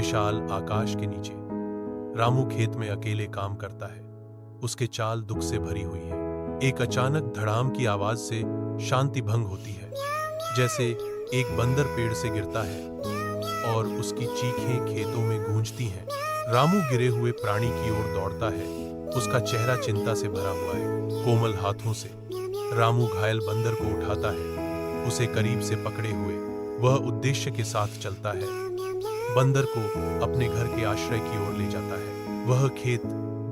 विशाल आकाश के नीचे रामू खेत में अकेले काम करता है। उसके चाल दुख से भरी हुई है। एक अचानक धड़ाम की आवाज से शांति भंग होती है, जैसे एक बंदर पेड़ से गिरता है और उसकी चीखें खेतों में गूंजती हैं। रामू गिरे हुए प्राणी की ओर दौड़ता है। उसका चेहरा चिंता से भरा हुआ है। कोमल हाथों से रामू घायल बंदर को उठाता है। उसे करीब से पकड़े हुए वह उद्देश्य के साथ चलता है। बंदर को अपने घर के आश्रय की ओर ले जाता है। वह खेत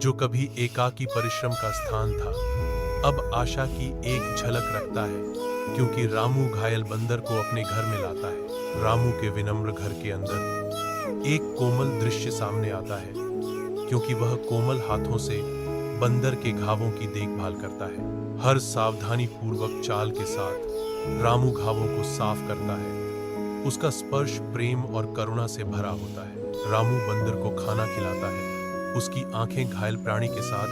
जो कभी एकाकी परिश्रम का स्थान था, अब आशा की एक झलक रखता है, क्योंकि रामू घायल बंदर को अपने घर में लाता है। रामू के विनम्र घर के अंदर एक कोमल दृश्य सामने आता है, क्योंकि वह कोमल हाथों से बंदर के घावों की देखभाल करता है। हर सावधानी पूर्वक चाल के साथ रामू घावों को साफ करता है। उसका स्पर्श प्रेम और करुणा से भरा होता है। रामू बंदर को खाना खिलाता है। उसकी आंखें घायल प्राणी के साथ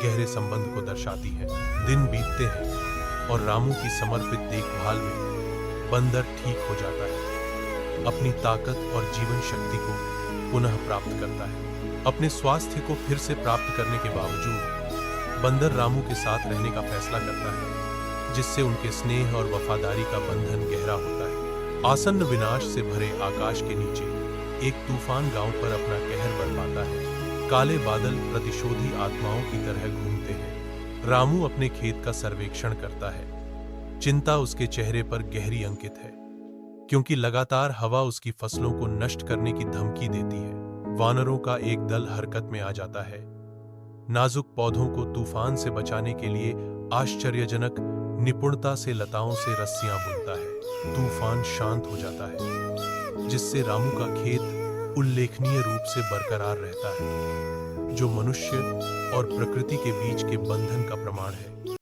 गहरे संबंध को दर्शाती हैं। दिन बीतते हैं और रामू की समर्पित देखभाल में बंदर ठीक हो जाता है। अपनी ताकत और जीवन शक्ति को पुनः प्राप्त करता है। अपने स्वास्थ्य को फिर से प्राप्त करने के बावजूद बंदर रामू के साथ रहने का फैसला करता है, जिससे उनके स्नेह और वफादारी का बंधन गहरा होता है। आसन्न विनाश से भरे आकाश के नीचे एक तूफान गांव पर अपना कहर बरपाता है। काले बादल प्रतिशोधी आत्माओं की तरह घूमते हैं। रामू अपने खेत का सर्वेक्षण करता है। चिंता उसके चेहरे पर गहरी अंकित है, क्योंकि लगातार हवा उसकी फसलों को नष्ट करने की धमकी देती है। वानरों का एक दल हरकत में आ जाता है। नाजुक पौधों को तूफान से बचाने के लिए आश्चर्यजनक निपुणता से लताओं से रस्सियां बुनता है। तूफान शांत हो जाता है, जिससे रामू का खेत उल्लेखनीय रूप से बरकरार रहता है, जो मनुष्य और प्रकृति के बीच के बंधन का प्रमाण है।